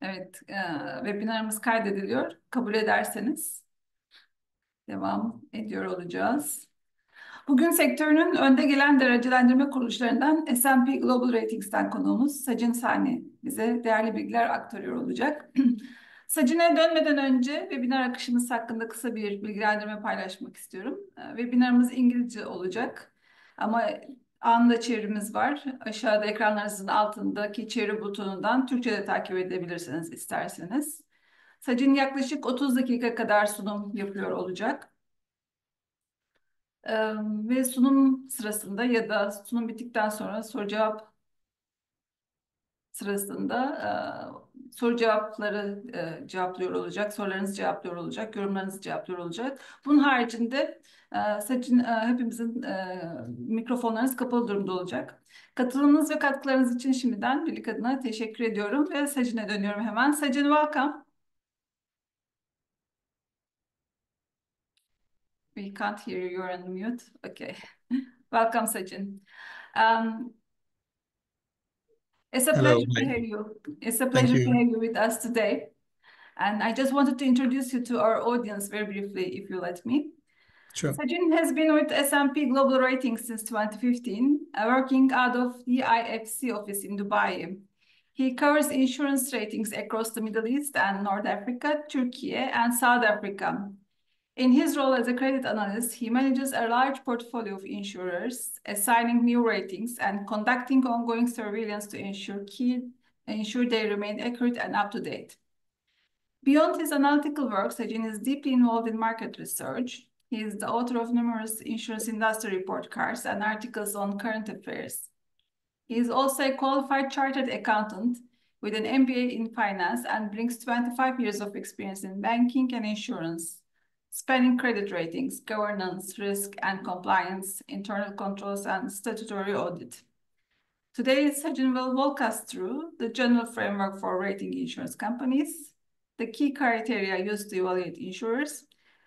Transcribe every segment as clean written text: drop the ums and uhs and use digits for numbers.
Evet, webinarımız kaydediliyor. Kabul ederseniz devam ediyor olacağız. Bugün sektörünün önde gelen derecelendirme kuruluşlarından S&P Global Ratings'ten konuğumuz Sachin bize değerli bilgiler aktarıyor olacak. Sachin'e dönmeden önce webinar akışımız hakkında kısa bir bilgilendirme paylaşmak istiyorum. Webinarımız İngilizce olacak ama anında çevirimiz var. Aşağıda ekranlarınızın altındaki çeviri butonundan Türkçe'de takip edebilirsiniz isterseniz. Sachin yaklaşık 30 dakika kadar sunum yapıyor olacak. Ve sunum sırasında ya da sunum bittikten sonra soru cevap sırasında soru cevapları cevaplıyor olacak, sorularınızı cevaplıyor olacak, yorumlarınızı cevaplıyor olacak. Bunun haricinde hepimizin mikrofonlarınız kapalı durumda olacak. Katılımınız ve katkılarınız için şimdiden birlik adına teşekkür ediyorum ve Sachin'e dönüyorum hemen. Sachin, welcome. We can't hear you, you're on mute. Okay. Welcome, Sachin. Um, It's a Hello. pleasure to Hi. have you. It's a Thank pleasure to you. have you with us today. And I just wanted to introduce you to our audience very briefly, if you let me. Sure. Sajin has been with S&P Global Ratings since 2015, working out of the IFC office in Dubai. He covers insurance ratings across the Middle East and North Africa, Turkey, and South Africa. In his role as a credit analyst, he manages a large portfolio of insurers, assigning new ratings and conducting ongoing surveillance to ensure they remain accurate and up to date. Beyond his analytical work, Sachin is deeply involved in market research. He is the author of numerous insurance industry report cards and articles on current affairs. He is also a qualified chartered accountant with an MBA in finance and brings 25 years of experience in banking and insurance, spanning credit ratings, governance, risk and compliance, internal controls, and statutory audit. Today, Sachin will walk us through the general framework for rating insurance companies, the key criteria used to evaluate insurers,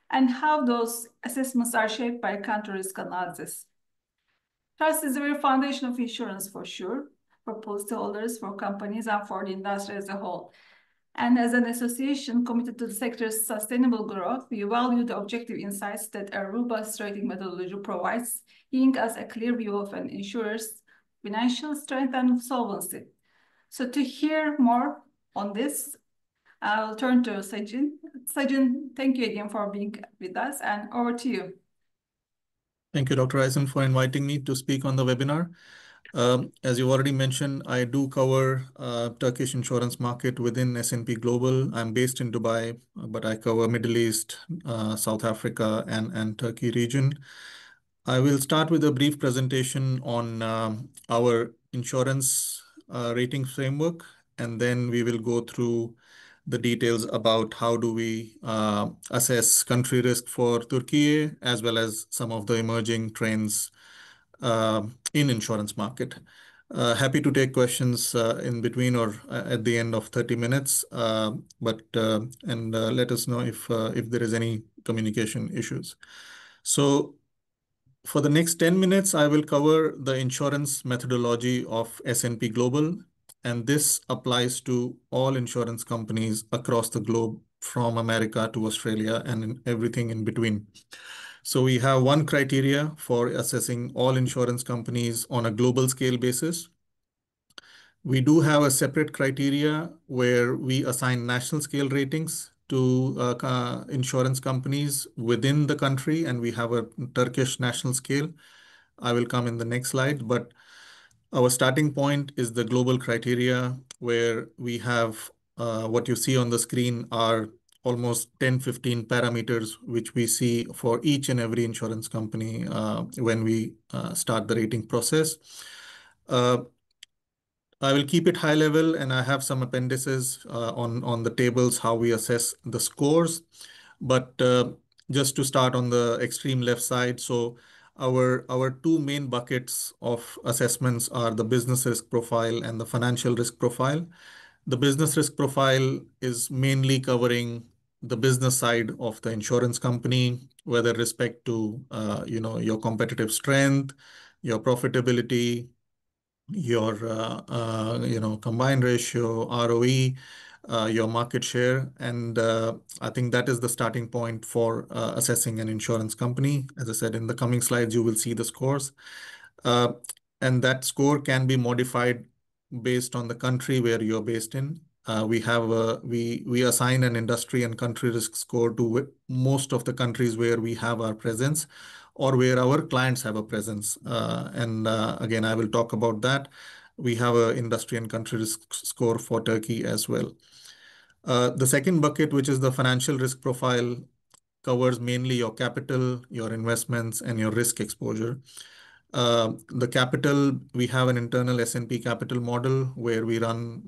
and how those assessments are shaped by country risk analysis. Trust is the very foundation of insurance, for sure, for policyholders, for companies, and for the industry as a whole. And as an association committed to the sector's sustainable growth, we value the objective insights that a robust rating methodology provides, giving us a clear view of an insurer's financial strength and solvency. So to hear more on this, I'll turn to Sachin. Sachin, thank you again for being with us, and over to you. Thank you, Dr. Aysun, for inviting me to speak on the webinar. As you already mentioned, I do cover Turkish insurance market within S&P Global. I'm based in Dubai, but I cover Middle East, South Africa, and Turkey region. I will start with a brief presentation on our insurance rating framework, and then we will go through the details about how do we assess country risk for Türkiye, as well as some of the emerging trends in insurance market. Happy to take questions in between or at the end of 30 minutes, but let us know if there is any communication issues. So for the next 10 minutes, I will cover the insurance methodology of S&P Global, and this applies to all insurance companies across the globe, from America to Australia and everything in between. So we have one criteria for assessing all insurance companies on a global scale basis. We do have a separate criteria where we assign national scale ratings to insurance companies within the country, and we have a Turkish national scale. I will come in the next slide, but our starting point is the global criteria, where we have what you see on the screen are almost 10-15 parameters, which we see for each and every insurance company when we start the rating process. I will keep it high level, and I have some appendices on the tables, how we assess the scores. But just to start on the extreme left side, so our two main buckets of assessments are the business risk profile and the financial risk profile. The business risk profile is mainly covering the business side of the insurance company, whether respect to your competitive strength, your profitability, your combined ratio, ROE, your market share. And I think that is the starting point for assessing an insurance company. As I said, in the coming slides, you will see the scores. And that score can be modified based on the country where you're based in. We assign an industry and country risk score to most of the countries where we have our presence or where our clients have a presence. Again, I will talk about that. We have an industry and country risk score for Turkey as well. The second bucket, which is the financial risk profile, covers mainly your capital, your investments, and your risk exposure. The capital, we have an internal S&P capital model where we run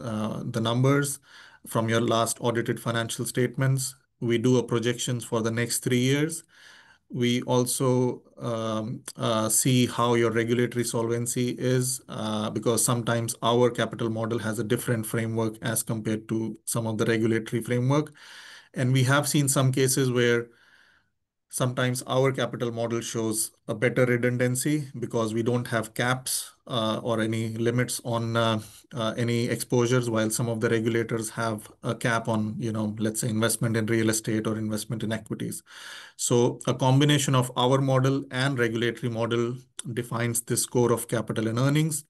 the numbers from your last audited financial statements. We do a projections for the next 3 years. We also see how your regulatory solvency is because sometimes our capital model has a different framework as compared to some of the regulatory framework. And we have seen some cases where sometimes our capital model shows a better redundancy because we don't have caps or any limits on any exposures, while some of the regulators have a cap on, let's say investment in real estate or investment in equities. So a combination of our model and regulatory model defines the score of capital and earnings.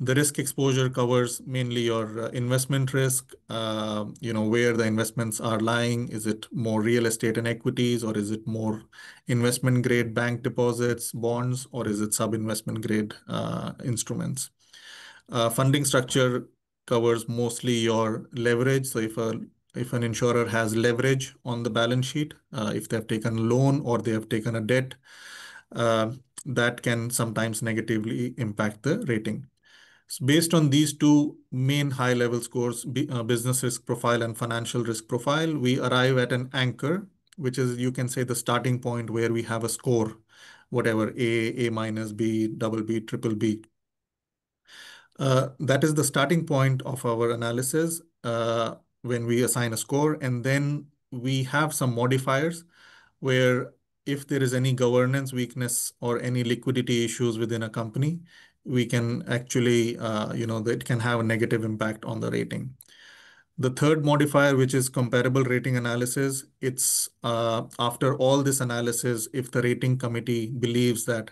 The risk exposure covers mainly your investment risk, where the investments are lying. Is it more real estate and equities, or is it more investment grade bank deposits, bonds, or is it sub-investment grade instruments? Funding structure covers mostly your leverage. So if an insurer has leverage on the balance sheet, if they've taken a loan or they have taken a debt, that can sometimes negatively impact the rating. So based on these two main high-level scores, business risk profile and financial risk profile, we arrive at an anchor, which is, you can say, the starting point where we have a score, whatever, A minus, B, double B, triple B. That is the starting point of our analysis when we assign a score. And then we have some modifiers where if there is any governance weakness or any liquidity issues within a company, we can actually, that can have a negative impact on the rating. The third modifier, which is comparable rating analysis, it's after all this analysis, if the rating committee believes that,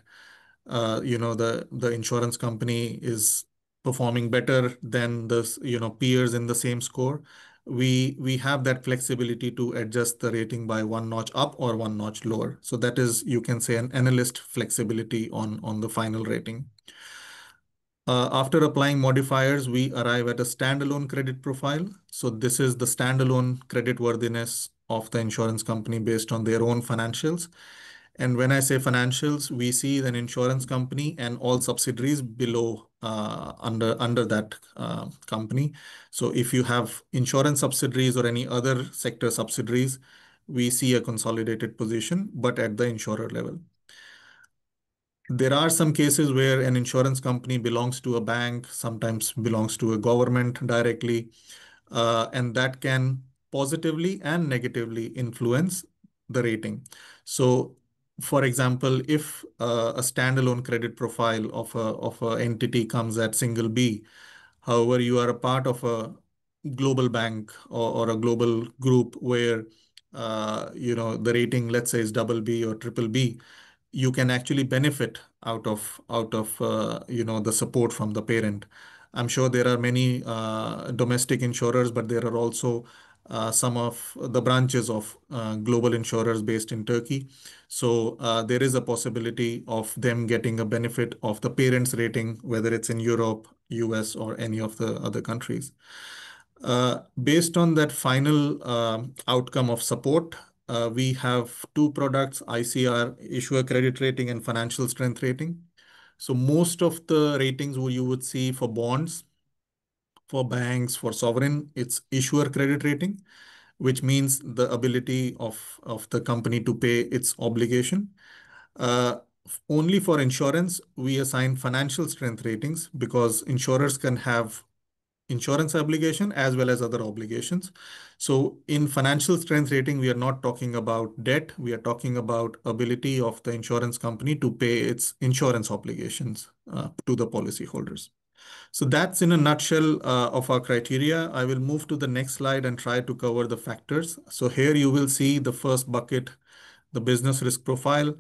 the insurance company is performing better than the, peers in the same score, we have that flexibility to adjust the rating by 1 notch up or 1 notch lower. So that is, you can say, an analyst flexibility on the final rating. After applying modifiers, we arrive at a standalone credit profile. So this is the standalone creditworthiness of the insurance company based on their own financials. And when I say financials, we see an insurance company and all subsidiaries below under that company. So if you have insurance subsidiaries or any other sector subsidiaries, we see a consolidated position, but at the insurer level. There are some cases where an insurance company belongs to a bank, sometimes belongs to a government directly, and that can positively and negatively influence the rating. So, for example, if a standalone credit profile of a entity comes at single B, however, you are a part of a global bank or a global group where the rating, let's say, is double B or triple B, you can actually benefit out of the support from the parent. I'm sure there are many domestic insurers, but there are also some of the branches of global insurers based in Turkey. So there is a possibility of them getting a benefit of the parent's rating, whether it's in Europe, US, or any of the other countries. Based on that final outcome of support, we have two products, ICR, Issuer Credit Rating, and Financial Strength Rating. So most of the ratings you would see for bonds, for banks, for sovereign, it's Issuer Credit Rating, which means the ability of the company to pay its obligation. Only for insurance, we assign Financial Strength Ratings because insurers can have insurance obligation as well as other obligations. So in financial strength rating, we are not talking about debt. We are talking about ability of the insurance company to pay its insurance obligations to the policyholders. So that's in a nutshell of our criteria. I will move to the next slide and try to cover the factors. So here you will see the first bucket, the business risk profile.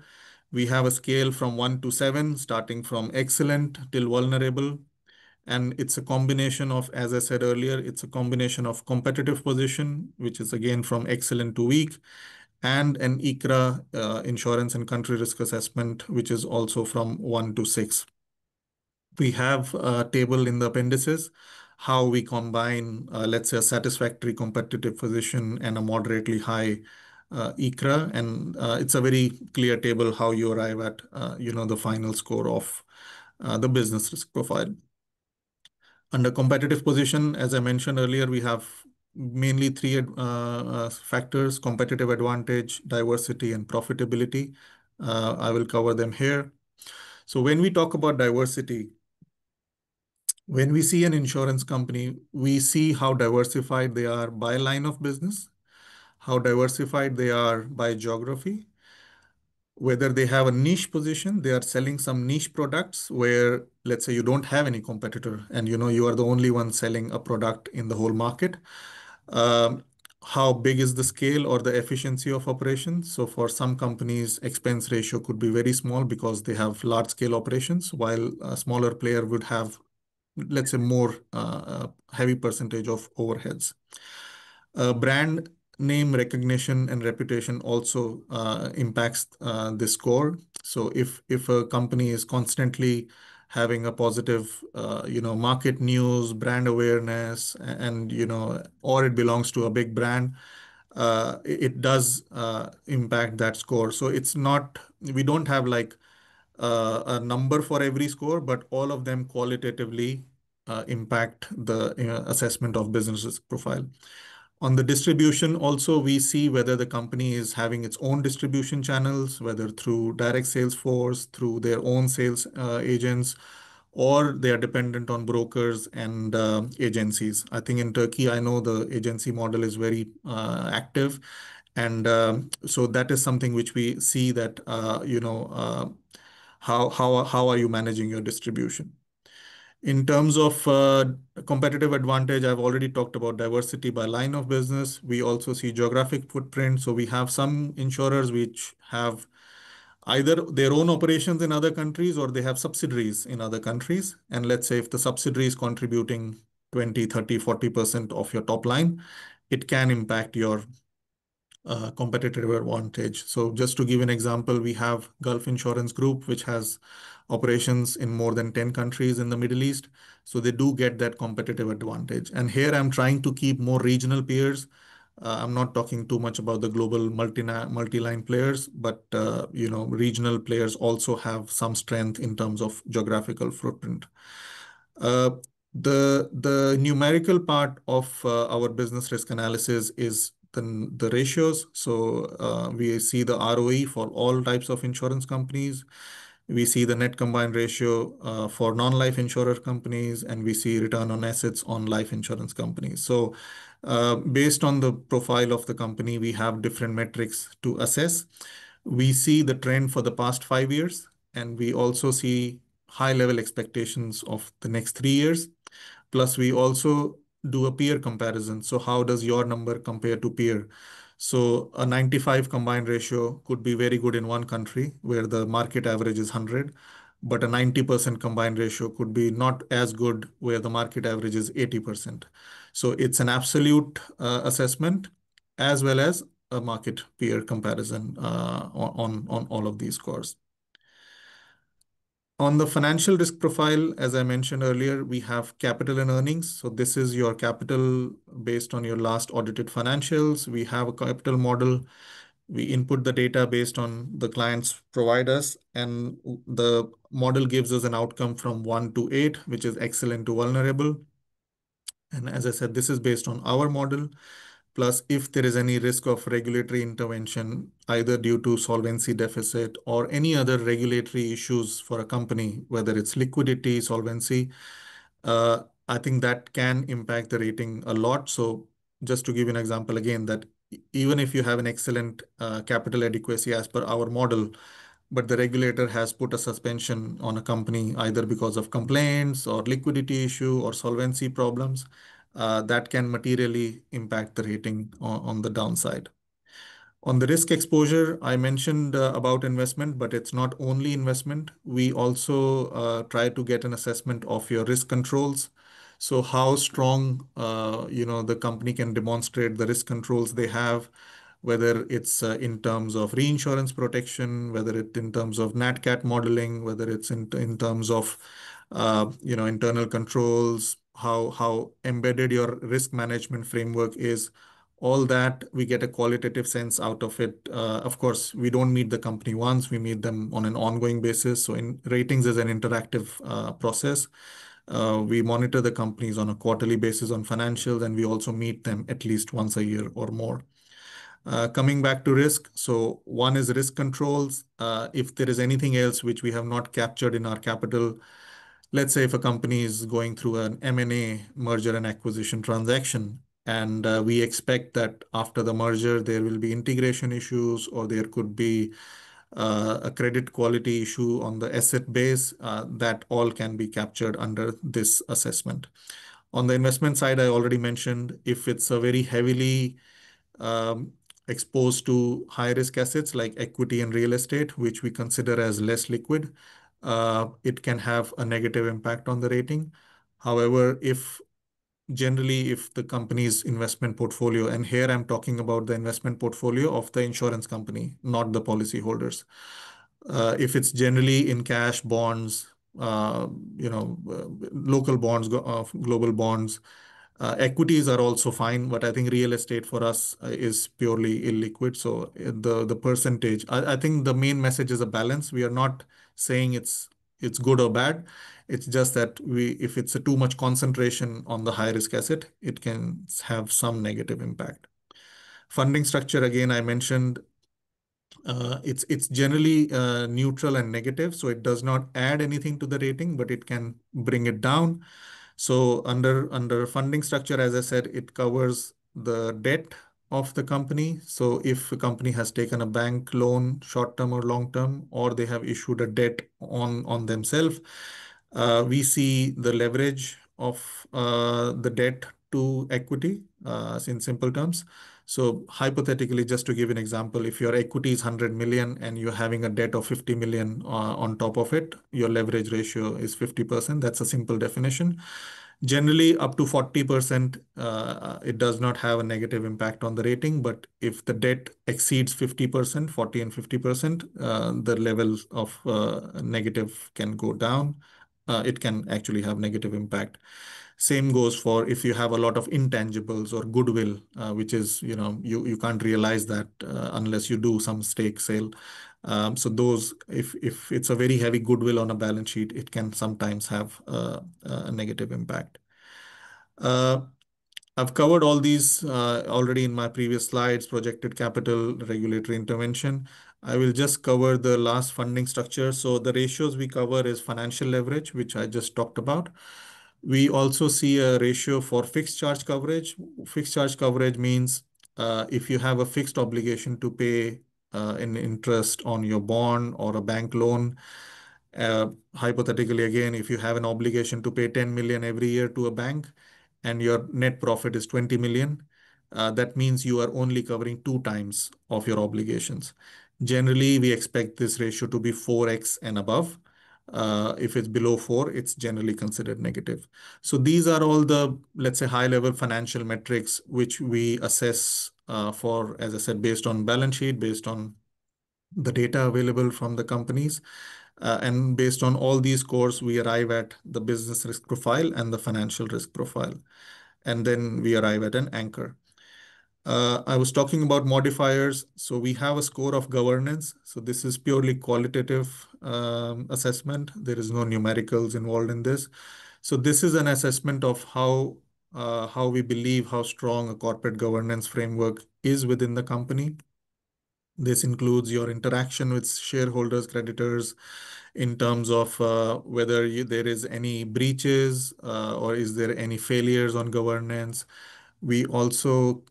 We have a scale from 1 to 7, starting from excellent till vulnerable. And it's a combination of, as I said earlier, it's a combination of competitive position, which is again from excellent to weak, and an ICRA insurance and country risk assessment, which is also from 1 to 6. We have a table in the appendices how we combine, let's say, a satisfactory competitive position and a moderately high ICRA, and it's a very clear table how you arrive at the final score of the business risk profile. Under competitive position, as I mentioned earlier, we have mainly three factors: competitive advantage, diversity, and profitability. I will cover them here. So when we talk about diversity, when we see an insurance company, we see how diversified they are by line of business, how diversified they are by geography, whether they have a niche position, they are selling some niche products where, let's say, you don't have any competitor and you are the only one selling a product in the whole market. How big is the scale or the efficiency of operations? So for some companies, expense ratio could be very small because they have large scale operations, while a smaller player would have, let's say, more heavy percentage of overheads. Brand name recognition and reputation also impacts this score. So if a company is constantly having a positive, market news, brand awareness, and or it belongs to a big brand, it does impact that score. So it's not, we don't have like a number for every score, but all of them qualitatively impact the assessment of business profile. On the distribution, also, we see whether the company is having its own distribution channels, whether through direct sales force, through their own sales agents, or they are dependent on brokers and agencies. I think in Turkey, I know the agency model is very active. And so that is something which we see that, how are you managing your distribution? In terms of competitive advantage, I've already talked about diversity by line of business. We also see geographic footprint. So we have some insurers which have either their own operations in other countries or they have subsidiaries in other countries. And let's say if the subsidiary is contributing 20, 30, 40% of your top line, it can impact your competitive advantage. So just to give an example, we have Gulf Insurance Group, which has operations in more than 10 countries in the Middle East. So they do get that competitive advantage. And here I'm trying to keep more regional peers. I'm not talking too much about the global multi-line players, but regional players also have some strength in terms of geographical footprint. The numerical part of our business risk analysis is the ratios. So we see the ROE for all types of insurance companies. We see the net combined ratio for non-life insurer companies, and we see return on assets on life insurance companies. So based on the profile of the company, we have different metrics to assess. We see the trend for the past 5 years, and we also see high level expectations of the next 3 years. Plus, we also do a peer comparison. So how does your number compare to peer? So a 95 combined ratio could be very good in one country where the market average is 100, but a 90% combined ratio could be not as good where the market average is 80%. So it's an absolute assessment as well as a market peer comparison on all of these scores. On the financial risk profile, as I mentioned earlier, we have capital and earnings. So this is your capital based on your last audited financials. We have a capital model. We input the data based on the clients provide us, and the model gives us an outcome from 1 to 8, which is excellent to vulnerable. And as I said, this is based on our model. Plus, if there is any risk of regulatory intervention, either due to solvency deficit or any other regulatory issues for a company, whether it's liquidity, solvency, I think that can impact the rating a lot. So just to give you an example again, that even if you have an excellent capital adequacy as per our model, but the regulator has put a suspension on a company either because of complaints or liquidity issue or solvency problems, that can materially impact the rating on the downside. On the risk exposure, I mentioned about investment, but it's not only investment. We also try to get an assessment of your risk controls. So how strong, the company can demonstrate the risk controls they have, whether it's in terms of reinsurance protection, whether it's in terms of Nat Cat modeling, whether it's in terms of internal controls, how embedded your risk management framework is. All that we get a qualitative sense out of it. Of course, we don't meet the company once, we meet them on an ongoing basis. So in ratings is an interactive process. We monitor the companies on a quarterly basis on financials, and we also meet them at least once a year or more. Coming back to risk, so one is risk controls. If there is anything else which we have not captured in our capital, let's say if a company is going through an M&A, merger and acquisition transaction, and we expect that after the merger, there will be integration issues, or there could be a credit quality issue on the asset base, that all can be captured under this assessment. On the investment side, I already mentioned if it's a very heavily exposed to high risk assets like equity and real estate, which we consider as less liquid, it can have a negative impact on the rating. However, generally, if the company's investment portfolio, and here I'm talking about the investment portfolio of the insurance company, not the policyholders. If it's generally in cash, bonds, local bonds, global bonds, equities are also fine, but I think real estate for us is purely illiquid. So the percentage, I think the main message is a balance. We are not saying it's good or bad. It's just that if it's a too much concentration on the high risk asset, it can have some negative impact. Funding structure, again, I mentioned, it's generally neutral and negative, so it does not add anything to the rating, but it can bring it down. So under funding structure, as I said, it covers the debt of the company. So if a company has taken a bank loan, short-term or long-term, or they have issued a debt on themselves, we see the leverage of the debt to equity in simple terms. So hypothetically, just to give an example, if your equity is 100 million and you're having a debt of 50 million on top of it, your leverage ratio is 50%. That's a simple definition. Generally, up to 40%, it does not have a negative impact on the rating. But if the debt exceeds 50%, 40 and 50%, the level of negative can go down. It can actually have negative impact. Same goes for if you have a lot of intangibles or goodwill, which is, you can't realize that unless you do some stake sale. So those, if it's a very heavy goodwill on a balance sheet, it can sometimes have a negative impact. I've covered all these already in my previous slides: projected capital, regulatory intervention. I will just cover the last funding structure. So the ratios we cover is financial leverage, which I just talked about. We also see a ratio for fixed charge coverage. Fixed charge coverage means if you have a fixed obligation to pay an interest on your bond or a bank loan, hypothetically, again, if you have an obligation to pay 10 million every year to a bank and your net profit is 20 million, that means you are only covering 2 times of your obligations. Generally, we expect this ratio to be 4x and above. If it's below 4, it's generally considered negative. So these are all the, let's say, high-level financial metrics which we assess for, as I said, based on balance sheet, based on the data available from the companies. And based on all these scores, we arrive at the business risk profile and the financial risk profile. And then we arrive at an anchor. I was talking about modifiers. So we have a score of governance. So this is purely qualitative assessment. There is no numericals involved in this. So this is an assessment of how we believe how strong a corporate governance framework is within the company. This includes your interaction with shareholders, creditors, in terms of whether there is any breaches or is there any failures on governance. We also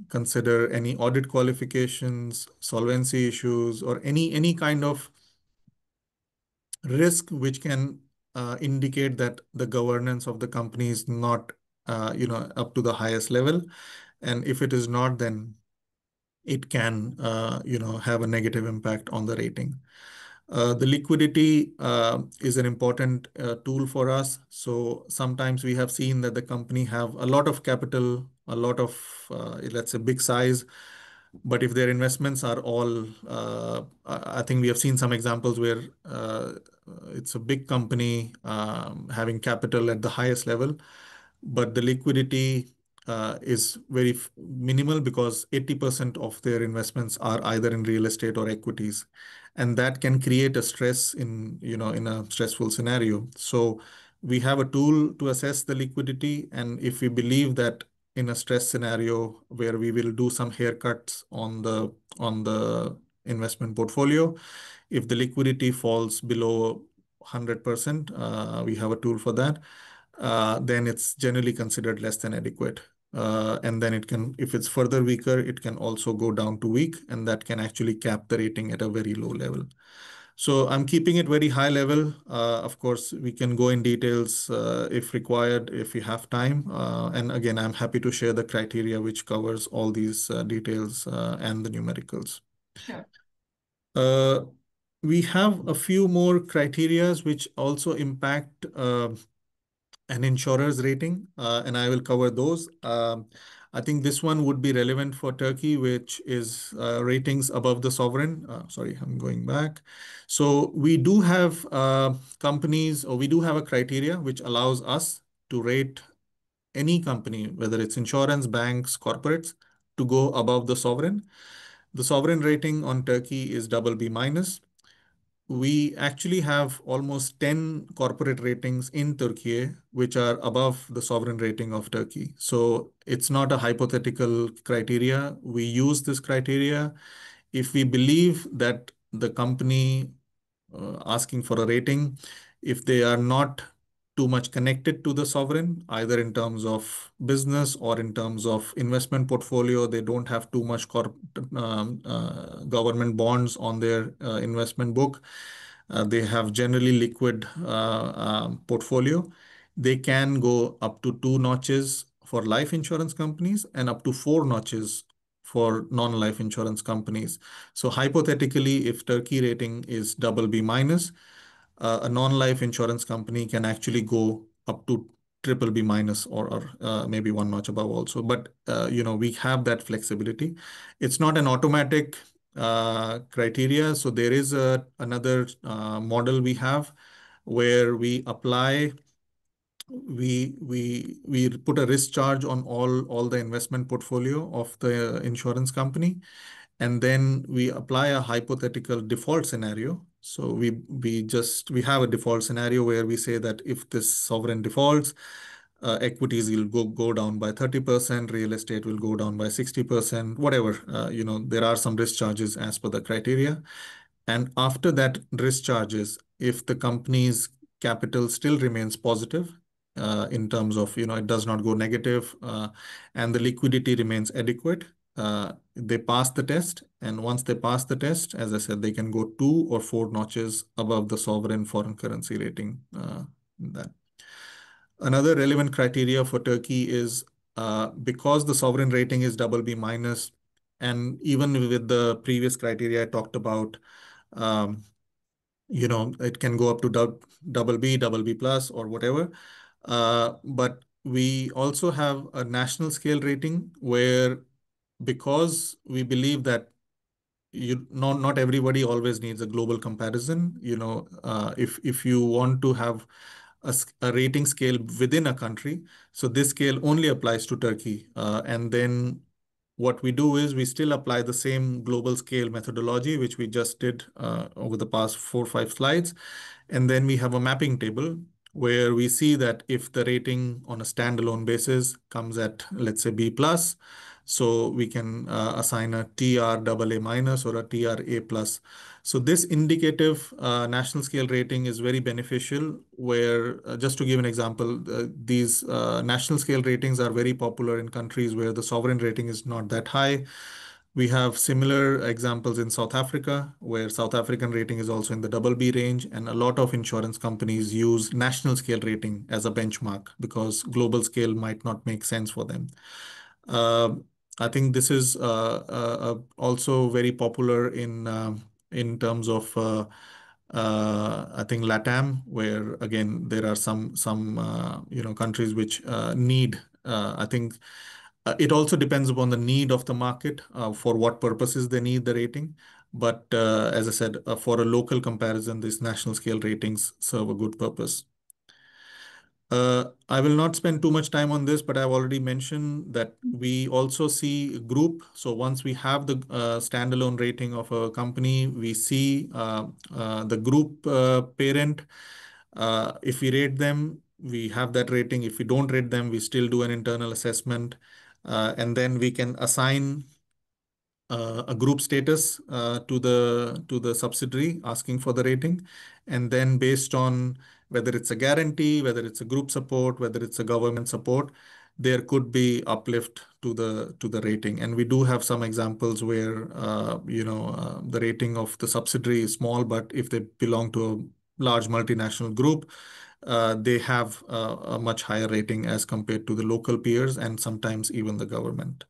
consider any audit qualifications, solvency issues, or any kind of risk which can indicate that the governance of the company is not up to the highest level. And if it is not, then it can have a negative impact on the rating. The liquidity is an important tool for us. So sometimes we have seen that the company have a lot of capital, a lot of, let's say, big size. But if their investments are all, I think we have seen some examples where it's a big company having capital at the highest level, but the liquidity is very minimal because 80% of their investments are either in real estate or equities, and that can create a stress in a stressful scenario. So we have a tool to assess the liquidity, and if we believe that in a stress scenario where we will do some haircuts on the investment portfolio, if the liquidity falls below 100%, we have a tool for that. Then it's generally considered less than adequate. And then it can, if it's further weaker, it can also go down to weak, and that can actually cap the rating at a very low level. So I'm keeping it very high level. Of course, we can go in details if required, if we have time. And again, I'm happy to share the criteria which covers all these details and the numericals. Sure. We have a few more criterias which also impact an insurer's rating, and I will cover those. I think this one would be relevant for Turkey, which is ratings above the sovereign. Sorry, I'm going back. So we do have companies, or we do have a criteria which allows us to rate any company, whether it's insurance, banks, corporates, to go above the sovereign. The sovereign rating on Turkey is BB minus. We actually have almost 10 corporate ratings in Turkey which are above the sovereign rating of Turkey. So it's not a hypothetical criteria. We use this criteria if we believe that the company asking for a rating, if they are not too much connected to the sovereign, either in terms of business or in terms of investment portfolio, they don't have too much government bonds on their investment book. They have generally liquid portfolio. They can go up to 2 notches for life insurance companies and up to 4 notches for non-life insurance companies. So hypothetically, if Turkey rating is BB minus, a non-life insurance company can actually go up to BBB minus or maybe 1 notch above also. But we have that flexibility. It's not an automatic criteria. So there is another model we have where we apply. We put a risk charge on all the investment portfolio of the insurance company, and then we apply a hypothetical default scenario. So we have a default scenario where we say that if this sovereign defaults, equities will go down by 30%, real estate will go down by 60%, whatever. There are some risk charges as per the criteria. And after that risk charges, if the company's capital still remains positive, in terms of, it does not go negative, and the liquidity remains adequate, they pass the test. And once they pass the test, as I said, they can go 2 or 4 notches above the sovereign foreign currency rating. That. Another relevant criteria for Turkey is because the sovereign rating is BB minus, and even with the previous criteria I talked about, it can go up to BB plus or whatever. But we also have a national scale rating where, because we believe that not everybody always needs a global comparison. If you want to have a rating scale within a country, so this scale only applies to Turkey. And then what we do is we still apply the same global scale methodology, which we just did over the past 4 or 5 slides. And then we have a mapping table where we see that if the rating on a standalone basis comes at, let's say, B plus, so we can assign a TR AA minus or a TR A plus. So this indicative national scale rating is very beneficial where, just to give an example, these national scale ratings are very popular in countries where the sovereign rating is not that high. We have similar examples in South Africa, where South African rating is also in the double B range, and a lot of insurance companies use national scale rating as a benchmark because global scale might not make sense for them. I think this is also very popular in terms of I think LATAM, where again there are some countries which need. I think it also depends upon the need of the market for what purposes they need the rating. But as I said, for a local comparison, these national scale ratings serve a good purpose. I will not spend too much time on this, but I've already mentioned that we also see group. So once we have the standalone rating of a company, we see the group parent. If we rate them, we have that rating. If we don't rate them, we still do an internal assessment. And then we can assign a group status to the subsidiary asking for the rating. And then based on whether it's a guarantee, whether it's a group support, whether it's a government support, there could be uplift to the rating. And we do have some examples where the rating of the subsidiary is small, but if they belong to a large multinational group, they have a much higher rating as compared to the local peers and sometimes even the government.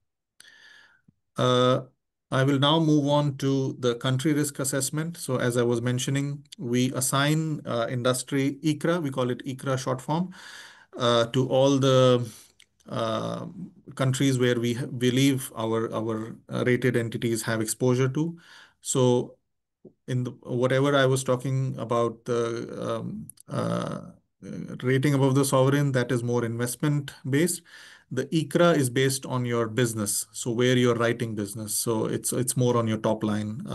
I will now move on to the country risk assessment. So as I was mentioning, we assign industry ICRA, we call it ICRA short form, to all the countries where we believe our rated entities have exposure to. So in whatever I was talking about, the rating above the sovereign, that is more investment based. The ICRA is based on your business, so where you're writing business. So it's more on your top line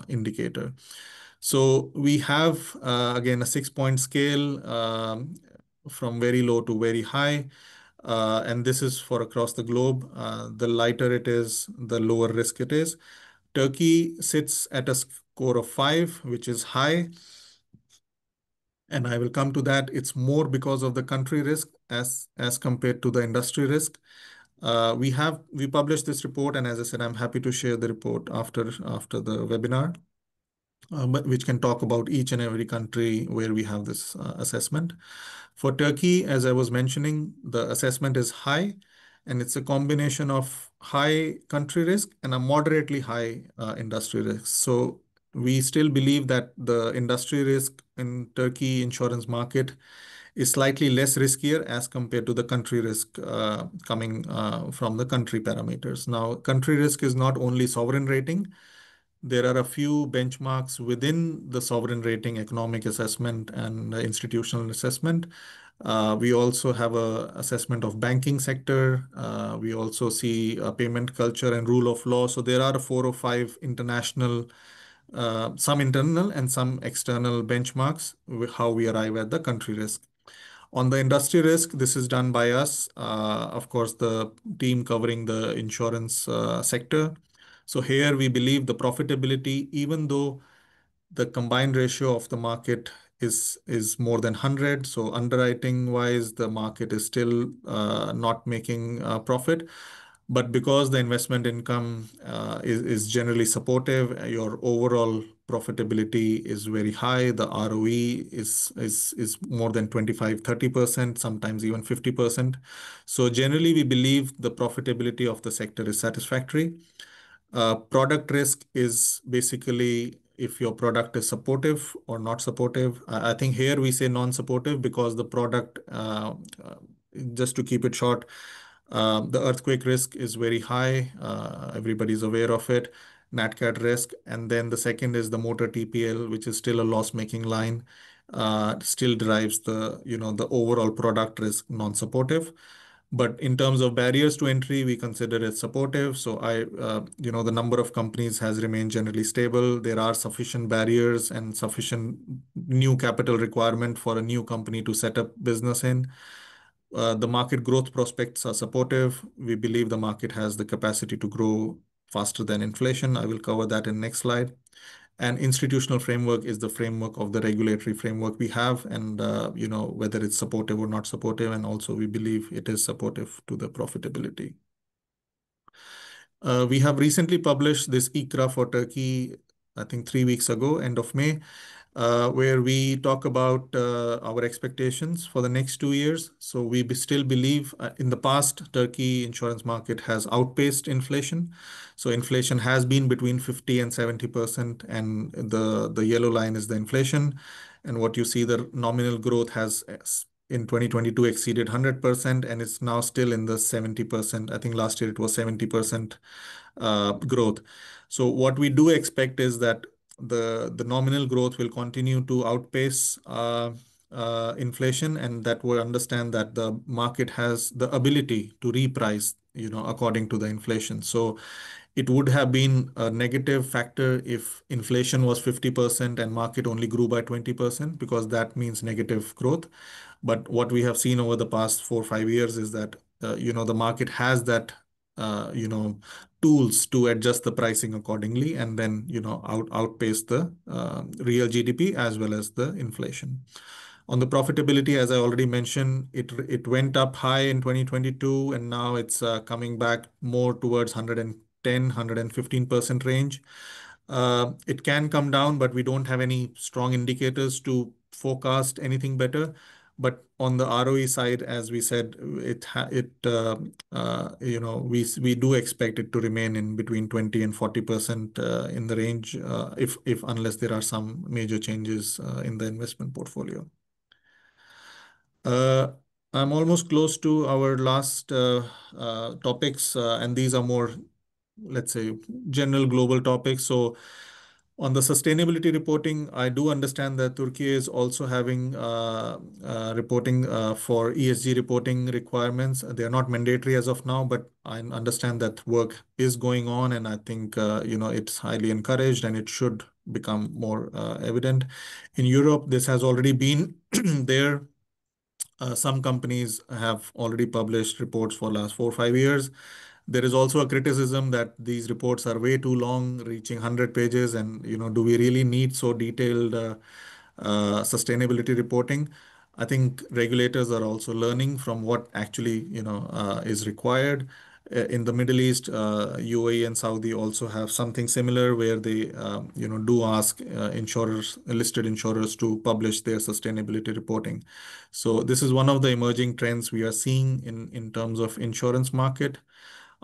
indicator. So we have again a 6-point scale from very low to very high. And this is for across the globe. The lighter it is, the lower risk it is. Turkey sits at a score of 5, which is high. And I will come to that. It's more because of the country risk as compared to the industry risk. We published this report, and as I said, I'm happy to share the report after the webinar, but which can talk about each and every country where we have this assessment. For Turkey, as I was mentioning, the assessment is high, and it's a combination of high country risk and a moderately high industry risk. So we still believe that the industry risk in Turkey insurance market is slightly less riskier as compared to the country risk coming from the country parameters. Now, country risk is not only sovereign rating. There are a few benchmarks within the sovereign rating, economic assessment, and institutional assessment. We also have an assessment of banking sector. We also see payment culture and rule of law. So there are 4 or 5 international, some internal and some external benchmarks with how we arrive at the country risk. On the industry risk, this is done by us, of course, the team covering the insurance sector. So here we believe the profitability, even though the combined ratio of the market is more than 100. So underwriting wise, the market is still not making profit. But because the investment income is generally supportive, your overall profitability is very high. The ROE is more than 25-30%, sometimes even 50%. So generally, we believe the profitability of the sector is satisfactory. Product risk is basically if your product is supportive or not supportive. I think here we say non-supportive because the product, just to keep it short, the earthquake risk is very high. Everybody's aware of it. Nat cat risk. And then the second is the motor TPL, which is still a loss-making line, still drives the overall product risk non-supportive. But in terms of barriers to entry, we consider it supportive. So the number of companies has remained generally stable. There are sufficient barriers and sufficient new capital requirement for a new company to set up business in. The market growth prospects are supportive. We believe the market has the capacity to grow faster than inflation. I will cover that in next slide. And institutional framework is the framework of the regulatory framework we have, and whether it's supportive or not supportive, and also we believe it is supportive to the profitability. We have recently published this ICRA for Turkey, I think 3 weeks ago, end of May, where we talk about our expectations for the next 2 years. So we still believe in the past, Turkey insurance market has outpaced inflation. So inflation has been between 50 and 70%, and the yellow line is the inflation. And what you see, the nominal growth has in 2022 exceeded 100%, and it's now still in the 70%. I think last year it was 70% growth. So what we do expect is that the nominal growth will continue to outpace inflation, and that will understand that the market has the ability to reprice, according to the inflation. So it would have been a negative factor if inflation was 50% and market only grew by 20%, because that means negative growth. But what we have seen over the past 4 or 5 years is that the market has that tools to adjust the pricing accordingly, and then outpace the real GDP as well as the inflation. On the profitability, as I already mentioned, it went up high in 2022, and now it's coming back more towards 110-115% range. It can come down, but we don't have any strong indicators to forecast anything better. But on the ROE side, as we said, we do expect it to remain in between 20 and 40% in the range, if unless there are some major changes in the investment portfolio. I'm almost close to our last topics, and these are more, let's say, general global topics. So on the sustainability reporting, I do understand that Türkiye is also having reporting for ESG reporting requirements. They are not mandatory as of now, but I understand that work is going on, and I think it's highly encouraged, and it should become more evident. In Europe, this has already been there. Some companies have already published reports for last 4 or 5 years. There is also a criticism that these reports are way too long, reaching 100 pages, and do we really need so detailed sustainability reporting? I think regulators are also learning from what actually is required. In the Middle East, UAE and Saudi also have something similar, where they do ask listed insurers to publish their sustainability reporting. So this is one of the emerging trends we are seeing in terms of insurance market.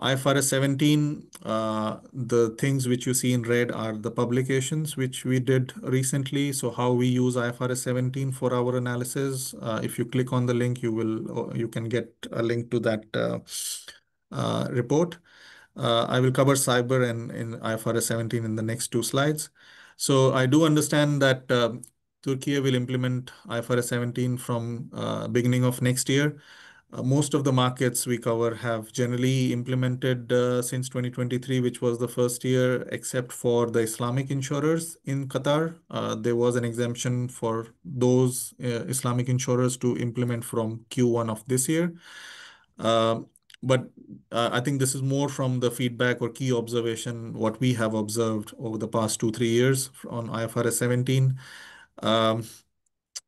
IFRS 17, the things which you see in red are the publications which we did recently. So how we use IFRS 17 for our analysis. If you click on the link, you can get a link to that report. I will cover cyber and in IFRS 17 in the next 2 slides. So I do understand that Türkiye will implement IFRS 17 from beginning of next year. Most of the markets we cover have generally implemented since 2023, which was the first year, except for the Islamic insurers in Qatar. There was an exemption for those Islamic insurers to implement from Q1 of this year. But I think this is more from the feedback or key observation, what we have observed over the past 2-3 years on IFRS 17.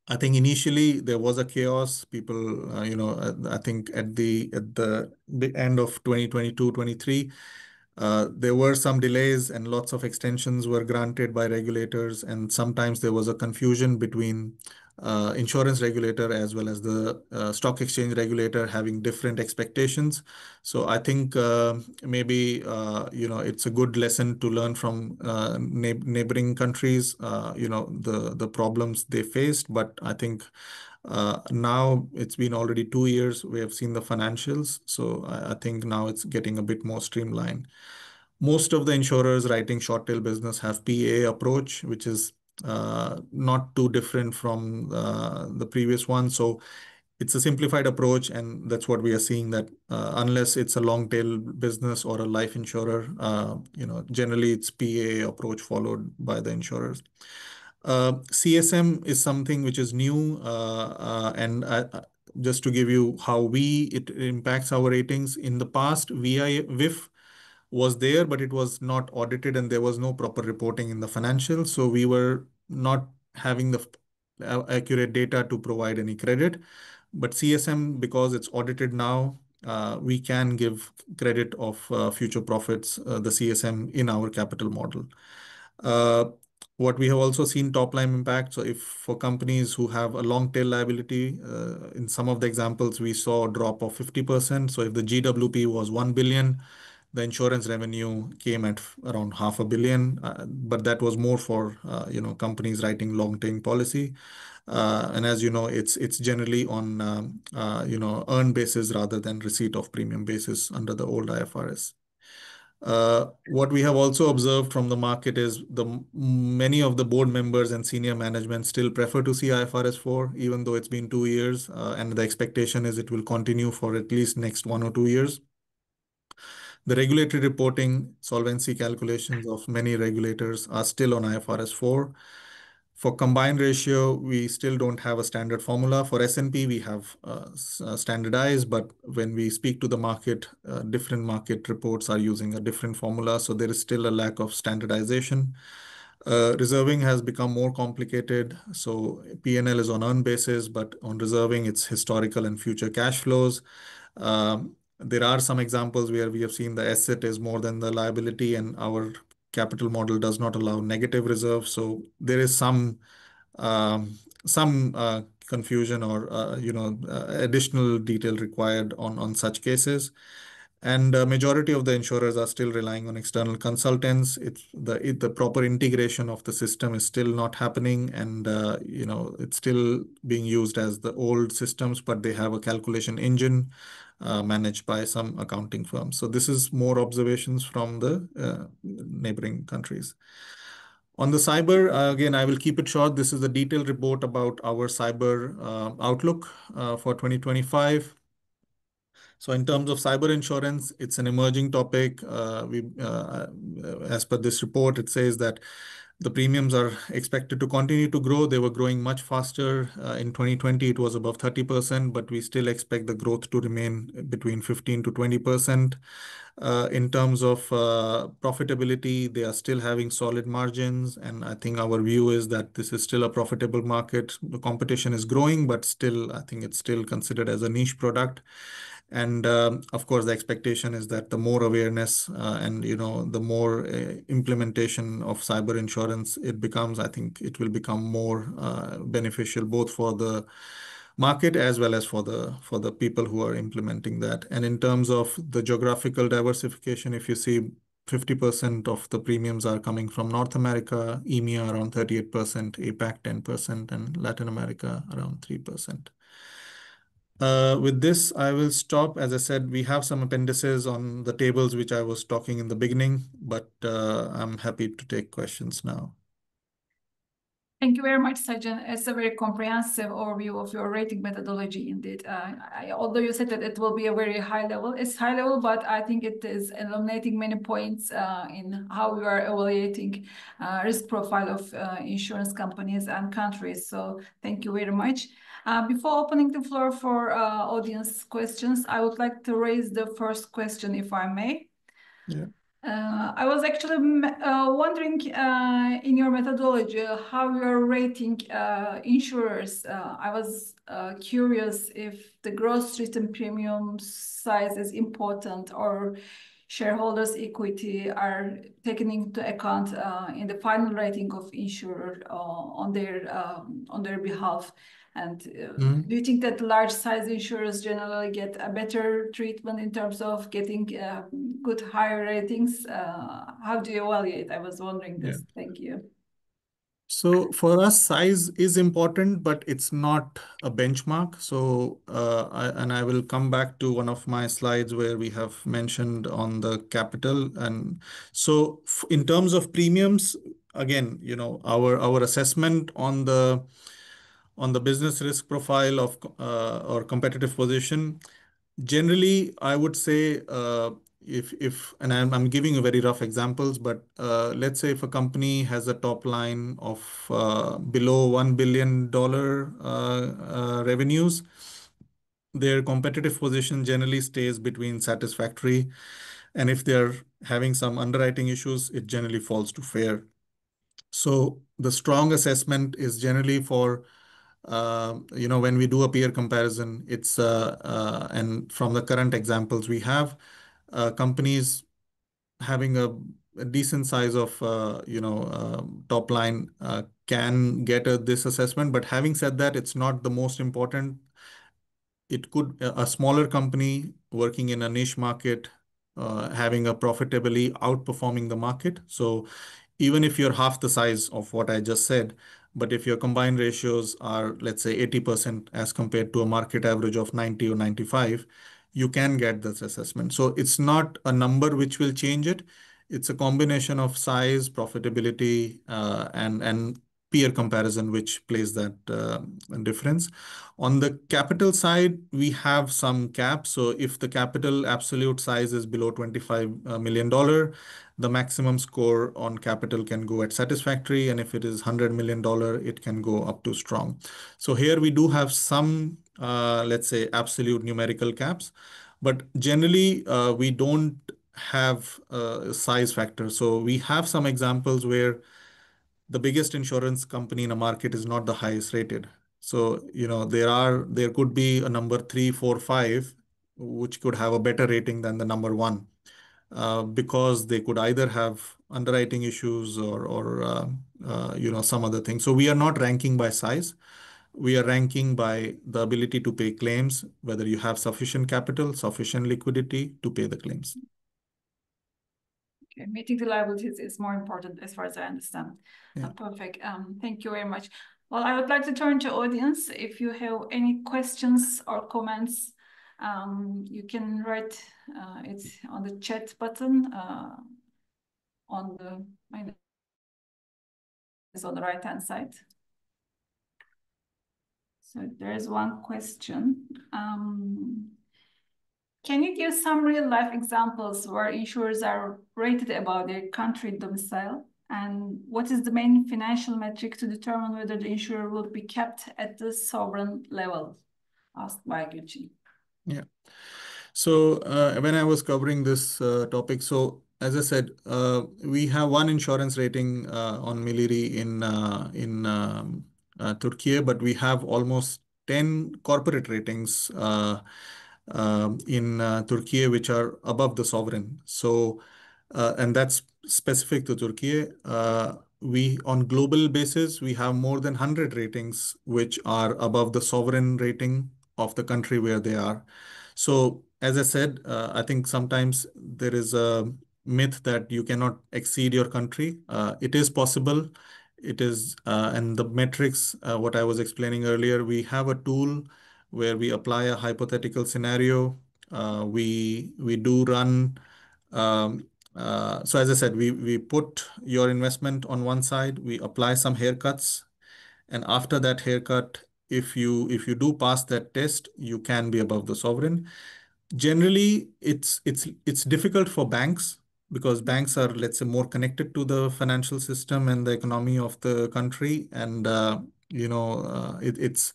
I think initially there was a chaos. People, I think at the end of 2022-23, there were some delays and lots of extensions were granted by regulators, and sometimes there was a confusion between insurance regulator as well as the stock exchange regulator having different expectations. So I think maybe it's a good lesson to learn from neighboring countries, the problems they faced. But I think now it's been already 2 years. We have seen the financials, so I think now it's getting a bit more streamlined. Most of the insurers writing short tail business have PA approach, which is not too different from the previous one. So it's a simplified approach, and that's what we are seeing, that unless it's a long tail business or a life insurer, generally it's PA approach followed by the insurers. CSM is something which is new, and just to give you how it impacts our ratings. In the past, VIF was there, but it was not audited and there was no proper reporting in the financials. So we were not having the accurate data to provide any credit. But CSM, because it's audited now, we can give credit of future profits, the CSM, in our capital model. What we have also seen top line impact. So if for companies who have a long tail liability, in some of the examples, we saw a drop of 50%. So if the GWP was 1 billion, the insurance revenue came at around 500 million, but that was more for companies writing long-term policy. And as you know, it's generally on earned basis rather than receipt of premium basis under the old IFRS. What we have also observed from the market is many of the board members and senior management still prefer to see IFRS 4, even though it's been 2 years, and the expectation is it will continue for at least next 1 or 2 years. The regulatory reporting solvency calculations of many regulators are still on IFRS 4. For combined ratio, we still don't have a standard formula. For S&P, we have standardized, but when we speak to the market, different market reports are using a different formula. So there is still a lack of standardization. Reserving has become more complicated. So P&L is on earned basis, but on reserving, it's historical and future cash flows. There are some examples where we have seen the asset is more than the liability, and our capital model does not allow negative reserve. So there is some confusion or additional detail required on such cases. And majority of the insurers are still relying on external consultants. The proper integration of the system is still not happening, and it's still being used as the old systems, but they have a calculation engine managed by some accounting firms. So this is more observations from the neighboring countries. On the cyber, again, I will keep it short. This is a detailed report about our cyber outlook for 2025. So in terms of cyber insurance, it's an emerging topic. As per this report, it says that the premiums are expected to continue to grow. They were growing much faster. In 2020, it was above 30%, but we still expect the growth to remain between 15 to 20%. In terms of profitability, they are still having solid margins. And I think our view is that this is still a profitable market. The competition is growing, but still, I think it's still considered as a niche product. And of course, the expectation is that the more awareness and the more implementation of cyber insurance it becomes, I think it will become more beneficial both for the market as well as for the people who are implementing that. And in terms of the geographical diversification, if you see 50% of the premiums are coming from North America, EMEA around 38%, APAC 10%, and Latin America around 3%. With this, I will stop. As I said, we have some appendices on the tables which I was talking in the beginning, but I'm happy to take questions now. Thank you very much, Sachin. It's a very comprehensive overview of your rating methodology indeed. Although you said that it will be a very high level, it's high level, but I think it is illuminating many points in how we are evaluating risk profile of insurance companies and countries. So thank you very much. Before opening the floor for audience questions, I would like to raise the first question, if I may. Yeah. I was actually wondering in your methodology how you're rating insurers. I was curious if the gross written premium size is important or shareholders' equity are taken into account in the final rating of insurer on their behalf. And do you think that large size insurers generally get a better treatment in terms of getting good higher ratings? How do you evaluate? I was wondering this. Yeah. Thank you. So for us, size is important, but it's not a benchmark. So I will come back to one of my slides where we have mentioned on the capital. And so in terms of premiums, again, our assessment on On the business risk profile of or competitive position, generally, I would say and I'm giving you very rough examples, but let's say if a company has a top line of below $1 billion revenues, their competitive position generally stays between satisfactory. And if they're having some underwriting issues, it generally falls to fair. So the strong assessment is generally for when we do a peer comparison, and from the current examples we have, companies having a decent size of, top line can get this assessment. But having said that, it's not the most important. It could a smaller company working in a niche market, having a profitably outperforming the market. So even if you're half the size of what I just said, but if your combined ratios are, let's say, 80% as compared to a market average of 90 or 95, you can get this assessment. So it's not a number which will change it. It's a combination of size, profitability, and peer comparison, which plays that difference. On the capital side, we have some caps. So if the capital absolute size is below $25 million, the maximum score on capital can go at satisfactory. And if it is $100 million, it can go up to strong. So here we do have some, let's say, absolute numerical caps. But generally, we don't have a size factor. So we have some examples where the biggest insurance company in a market is not the highest rated. So, there could be a number 3, 4, 5, which could have a better rating than the number 1, because they could either have underwriting issues or some other thing. So we are not ranking by size. We are ranking by the ability to pay claims, whether you have sufficient capital, sufficient liquidity to pay the claims. Okay, meeting the liabilities is more important as far as I understand. Yeah. Perfect. Thank you very much. Well, I would like to turn to audience. If you have any questions or comments, you can write it on the chat button on the right hand side. So there is one question. Can you give some real life examples where insurers are rated above their country domicile? And what is the main financial metric to determine whether the insurer will be kept at the sovereign level? Asked by Gülçin. Yeah. So when I was covering this topic, so as I said, we have one insurance rating on Miliri in Türkiye, but we have almost 10 corporate ratings in Türkiye, which are above the sovereign. So, and that's specific to Türkiye. On global basis, we have more than 100 ratings, which are above the sovereign rating of the country where they are. So, as I said, I think sometimes there is a myth that you cannot exceed your country. It is possible. It is, and the metrics, what I was explaining earlier, we have a tool where we apply a hypothetical scenario. We do run. So as I said, we put your investment on one side. We apply some haircuts, and after that haircut, if you do pass that test, you can be above the sovereign. Generally, it's difficult for banks because banks are, let's say, more connected to the financial system and the economy of the country, and it's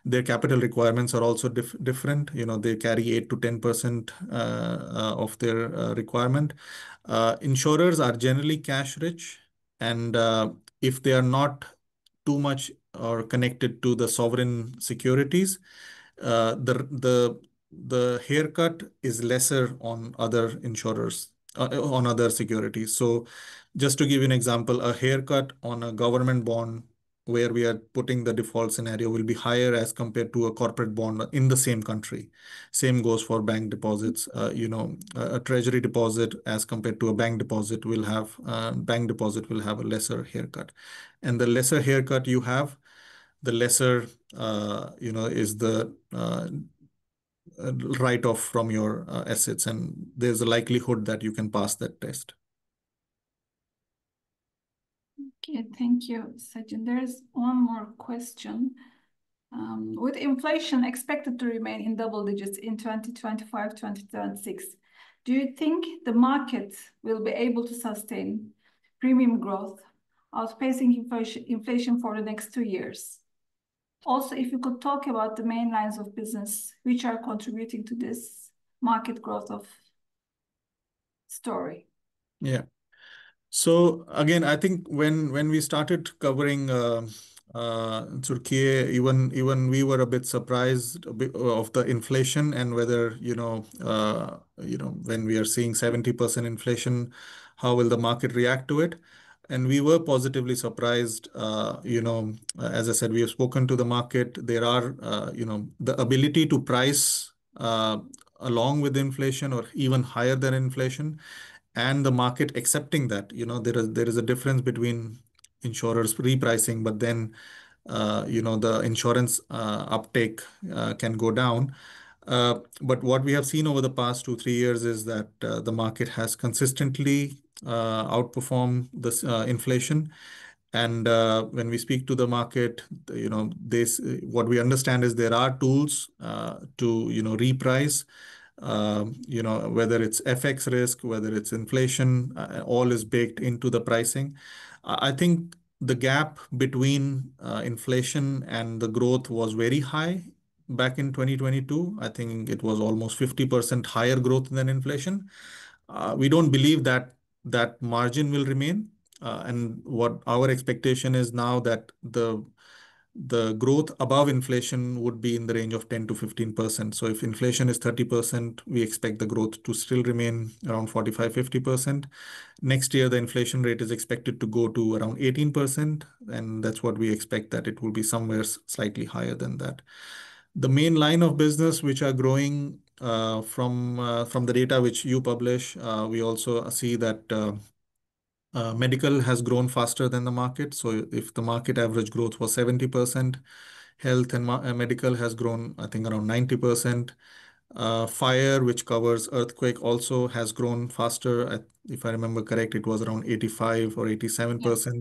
their capital requirements are also different. They carry 8 to 10% of their requirement. Insurers are generally cash rich, and if they are not too much or connected to the sovereign securities, the haircut is lesser on other insurers, on other securities. So just to give you an example, a haircut on a government bond where we are putting the default scenario will be higher as compared to a corporate bond in the same country. Same goes for bank deposits. A treasury deposit as compared to a bank deposit will have a lesser haircut. And the lesser haircut you have, the lesser, is the write-off from your assets, and there's a likelihood that you can pass that test. Okay, thank you, Sachin. There is one more question. With inflation expected to remain in double digits in 2025-2026, do you think the market will be able to sustain premium growth, outpacing inflation for the next 2 years? Also, if you could talk about the main lines of business which are contributing to this market growth of story. Yeah. So again, I think when we started covering Türkiye, even we were a bit surprised of the inflation and whether when we are seeing 70% inflation, how will the market react to it? And we were positively surprised. As I said, we have spoken to the market. There are the ability to price along with inflation or even higher than inflation, and the market accepting that. There is a difference between insurers repricing, but then the insurance uptake can go down. But what we have seen over the past 2-3 years is that the market has consistently outperformed this inflation. And when we speak to the market, what we understand is there are tools to reprice. Whether it's FX risk, whether it's inflation, all is baked into the pricing. I think the gap between inflation and the growth was very high back in 2022. I think it was almost 50% higher growth than inflation. We don't believe that that margin will remain. And what our expectation is now that the growth above inflation would be in the range of 10 to 15%. So if inflation is 30%, we expect the growth to still remain around 45-50%. Next year, the inflation rate is expected to go to around 18%, and that's what we expect, that it will be somewhere slightly higher than that. The main line of business which are growing from the data which you publish, we also see that medical has grown faster than the market. So if the market average growth was 70%, health and medical has grown, I think, around 90%. Fire, which covers earthquake, also has grown faster. If I remember correct, it was around 85 or 87%. Yeah.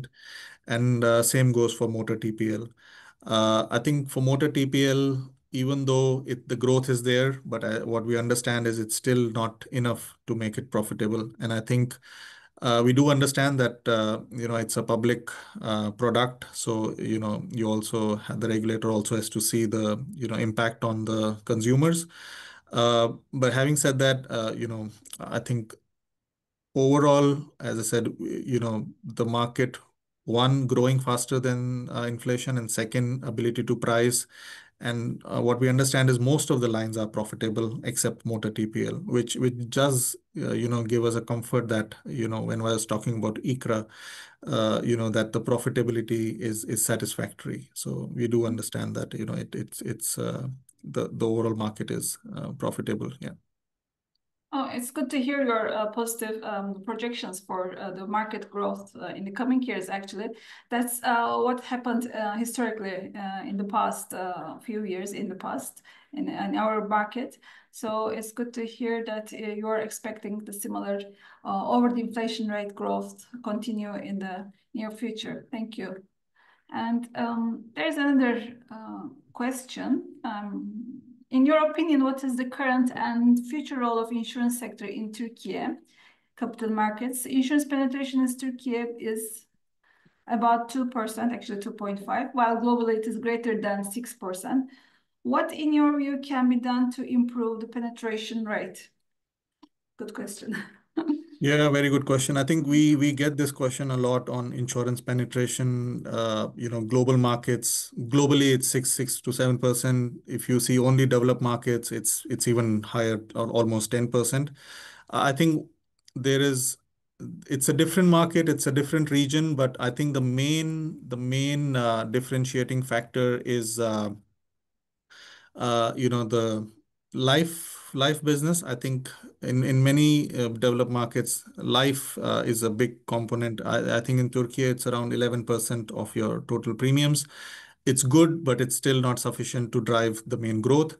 And same goes for motor TPL. I think for motor TPL, even though the growth is there, but what we understand is it's still not enough to make it profitable. And I think we do understand that it's a public product, so you also the regulator also has to see the impact on the consumers. But having said that, I think overall, as I said, the market, one, growing faster than inflation, and second, ability to price. And what we understand is most of the lines are profitable except motor TPL, which does give us a comfort that when I was talking about ICRA, that the profitability is satisfactory. So we do understand that it's the overall market is profitable. Yeah. Oh, it's good to hear your positive projections for the market growth in the coming years, actually. That's what happened historically in the past few years in our market. So it's good to hear that you're expecting the similar over the inflation rate growth continue in the near future. Thank you. And there's another question. In your opinion, what is the current and future role of insurance sector in Türkiye capital markets? Insurance penetration in Türkiye is about 2%, actually 2.5%, while globally it is greater than 6%. What, in your view, can be done to improve the penetration rate? Good question. Yeah, very good question. I think we get this question a lot on insurance penetration. Global markets, globally it's 6 to 7%. If you see only developed markets, it's even higher, or almost 10%. I think it's a different market, it's a different region, but I think the main differentiating factor is the life business. I think in many developed markets, life is a big component. I think in Turkey it's around 11% of your total premiums. It's good, but it's still not sufficient to drive the main growth.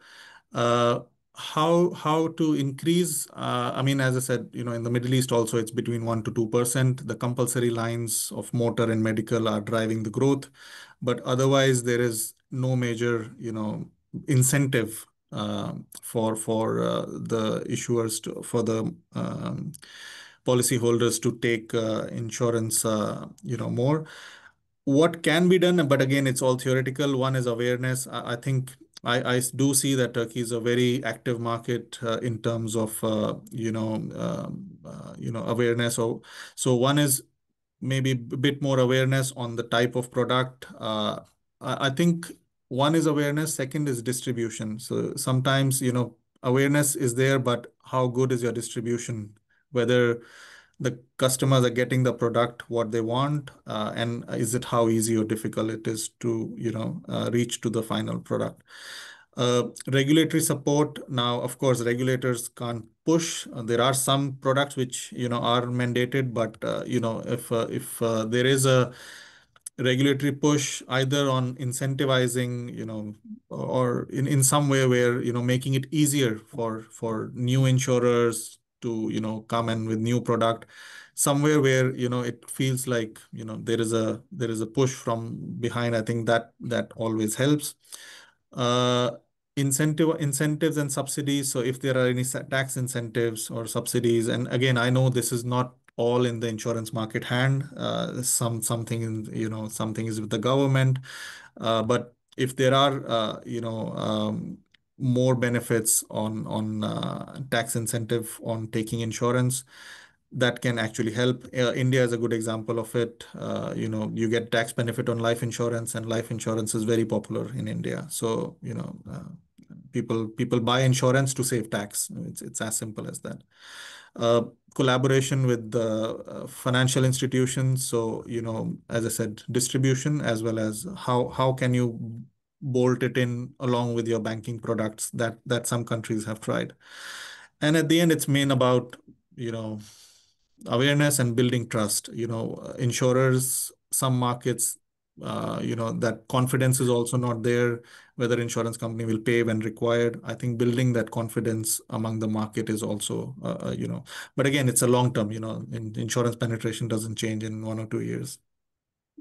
How to increase? I mean, as I said, in the Middle East also it's between 1 to 2%. The compulsory lines of motor and medical are driving the growth, but otherwise there is no major, incentive for the issuers for the policyholders to take insurance, more. What can be done, but again, it's all theoretical. One is awareness. I think I do see that Turkey is a very active market in terms of awareness. So one is maybe a bit more awareness on the type of product. I think one is awareness, second is distribution. So sometimes, awareness is there, but how good is your distribution? Whether the customers are getting the product what they want, and is it how easy or difficult it is to, reach to the final product. Regulatory support. Now, of course, regulators can't push. There are some products which, are mandated, but, if there is a regulatory push either on incentivizing, or in some way where, making it easier for new insurers to, come in with new product, somewhere where, it feels like, there is a push from behind. I think that always helps. Uh, incentives and subsidies. So if there are any tax incentives or subsidies, and again, I know this is not all in the insurance market hand. Something is with the government. But if there are, more benefits on tax incentive on taking insurance, that can actually help. India is a good example of it. You get tax benefit on life insurance, and life insurance is very popular in India. So, people buy insurance to save tax. It's as simple as that. Collaboration with the financial institutions. So, as I said, distribution as well as how can you bolt it in along with your banking products that some countries have tried. And at the end, it's main about, awareness and building trust. Insurers, some markets, that confidence is also not there, whether insurance company will pay when required. I think building that confidence among the market is also, but again, it's a long term, insurance penetration doesn't change in 1 or 2 years.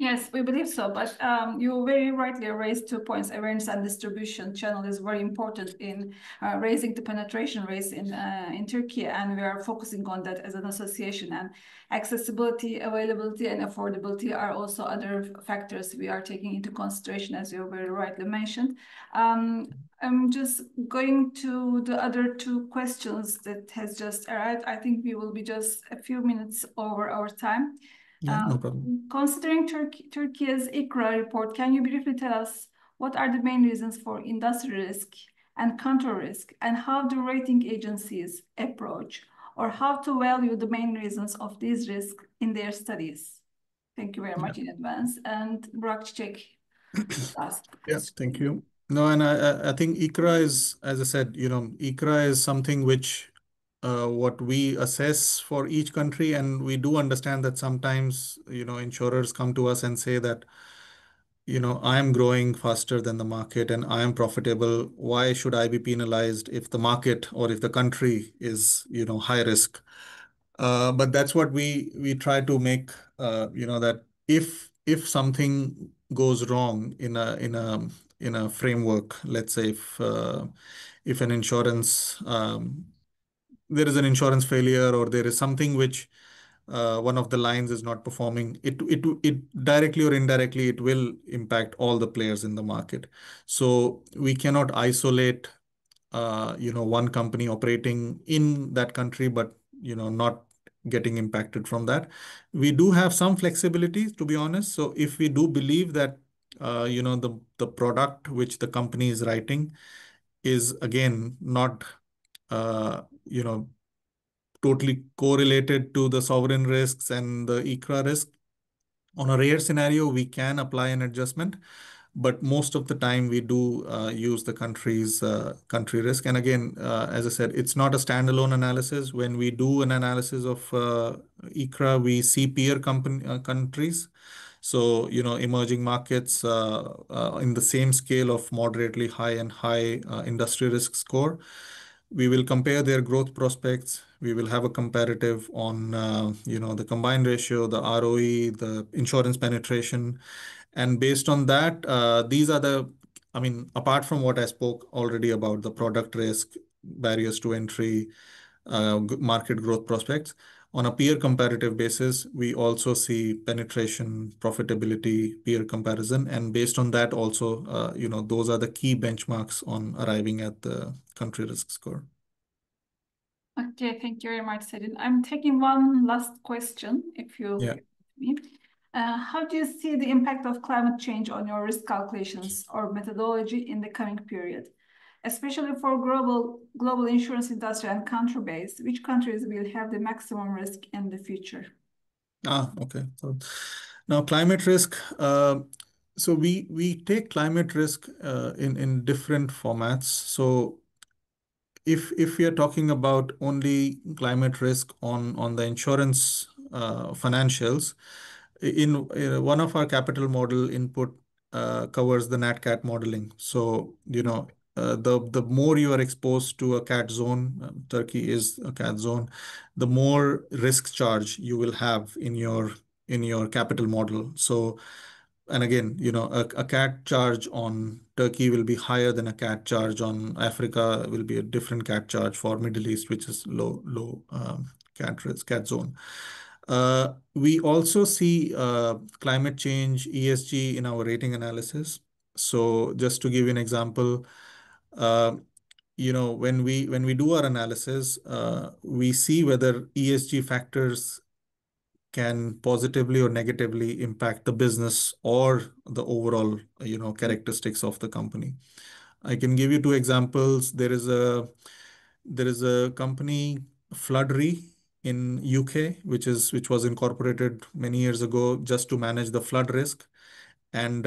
Yes, we believe so. But you very rightly raised 2 points. Awareness and distribution channel is very important in raising the penetration rates in Turkey, and we are focusing on that as an association. And accessibility, availability, and affordability are also other factors we are taking into consideration, as you very rightly mentioned. I'm just going to the other 2 questions that has just arrived. I think we will be just a few minutes over our time. Yeah, no problem. Considering Turkey's ICRA report, can you briefly tell us what are the main reasons for industry risk and counter risk, and how do rating agencies approach or how to value the main reasons of these risks in their studies? Thank you very much in advance. And Burak Çiçek, last Yeah, question. thank you. No, and I think ICRA is, as I said, ICRA is something which what we assess for each country, and we do understand that sometimes, insurers come to us and say that, I am growing faster than the market and I am profitable. Why should I be penalized if the market or if the country is, high risk? But that's what we try to make, that if something goes wrong in a framework, let's say if an insurance there is an insurance failure, or there is something which one of the lines is not performing, it directly or indirectly it will impact all the players in the market. So we cannot isolate one company operating in that country, but not getting impacted from that. We do have some flexibility, to be honest. So if we do believe that the product which the company is writing is again not uh, you know totally correlated to the sovereign risks and the ICRA risk, on a rare scenario we can apply an adjustment, but most of the time we do use the country risk. And again, as I said, it's not a standalone analysis. When we do an analysis of ICRA, we see peer countries. So, emerging markets in the same scale of moderately high and high industry risk score. We will compare their growth prospects. We will have a comparative on, the combined ratio, the ROE, the insurance penetration. And based on that, these are the I mean, apart from what I spoke already about the product risk, barriers to entry, market growth prospects, on a peer comparative basis, we also see penetration, profitability, peer comparison, and based on that also, those are the key benchmarks on arriving at the country risk score. Okay, thank you very much, Sachin. I'm taking one last question, if you Yeah. me. How do you see the impact of climate change on your risk calculations or methodology in the coming period? Especially for global insurance industry and country based, which countries will have the maximum risk in the future? Okay. So now climate risk. So we take climate risk in different formats. So if we are talking about only climate risk on the insurance financials, in one of our capital model input covers the Nat Cat modeling. So the more you are exposed to a cat zone, Turkey is a cat zone, the more risk charge you will have in your capital model. So, and again, a cat charge on Turkey will be higher than a cat charge on Africa, will be a different cat charge for Middle East, which is low cat risk, cat zone. We also see climate change, ESG in our rating analysis. So just to give you an example, when we do our analysis, we see whether ESG factors can positively or negatively impact the business or the overall, characteristics of the company. I can give you two examples. There is a company, Floodry, in UK, which was incorporated many years ago just to manage the flood risk. And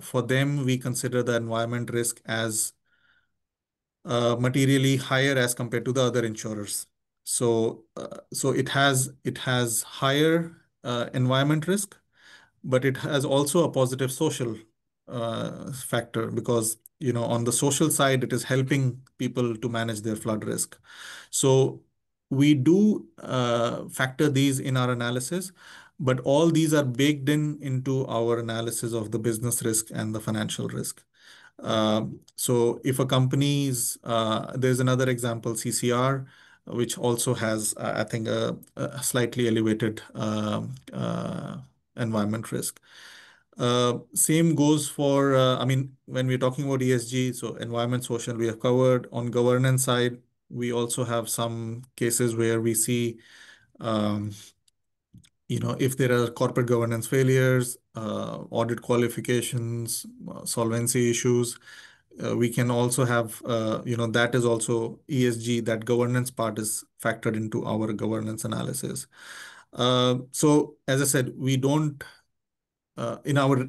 for them, we consider the environment risk as materially higher as compared to the other insurers. So it has higher environment risk, but it has also a positive social factor because on the social side, it is helping people to manage their flood risk. So we do factor these in our analysis, but all these are baked into our analysis of the business risk and the financial risk. So if a company's, there's another example, CCR, which also has, I think, a slightly elevated environment risk. Same goes for, when we're talking about ESG, so environment, social, we have covered. On governance side, we also have some cases where we see, if there are corporate governance failures, audit qualifications, solvency issues, we can also have, that is also ESG, that governance part is factored into our governance analysis. So as I said, we don't, in our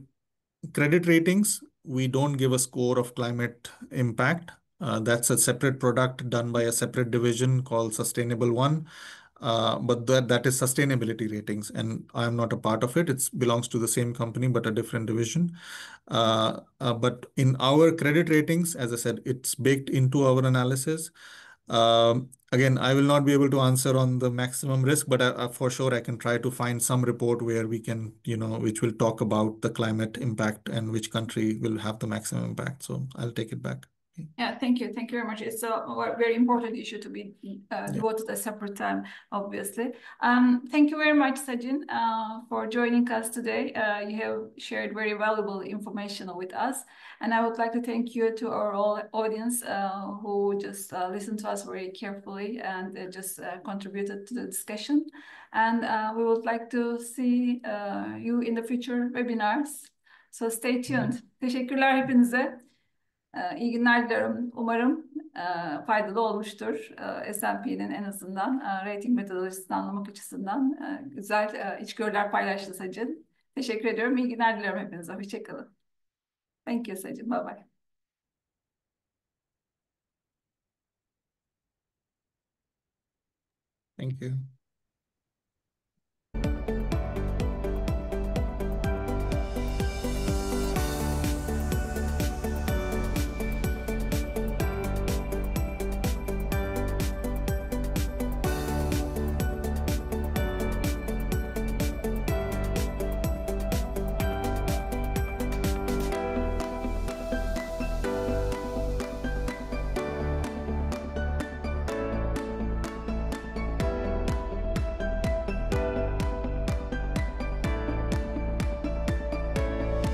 credit ratings, we don't give a score of climate impact. That's a separate product done by a separate division called Sustainable One. But that is sustainability ratings, and I'm not a part of it. It belongs to the same company, but a different division. But in our credit ratings, as I said, it's baked into our analysis. Again, I will not be able to answer on the maximum risk, but for sure I can try to find some report where we can, which will talk about the climate impact and which country will have the maximum impact. So I'll take it back. Yeah, thank you. Thank you very much. It's a very important issue to be devoted a separate time, obviously. Thank you very much, Sachin, for joining us today. You have shared very valuable information with us. And I would like to thank you to our audience who just listened to us very carefully and just contributed to the discussion. And we would like to see you in the future webinars. So stay tuned. Teşekkürler hepinize. İyi günler diliyorum. Umarım faydalı olmuştur. S&P'nin en azından rating metodolojisini anlamak açısından güzel içgörüler paylaştı Sachin. Teşekkür ediyorum. İyi günler diliyorum hepinize. Hoşçakalın. Thank you Sachin. Bye bye. Thank you.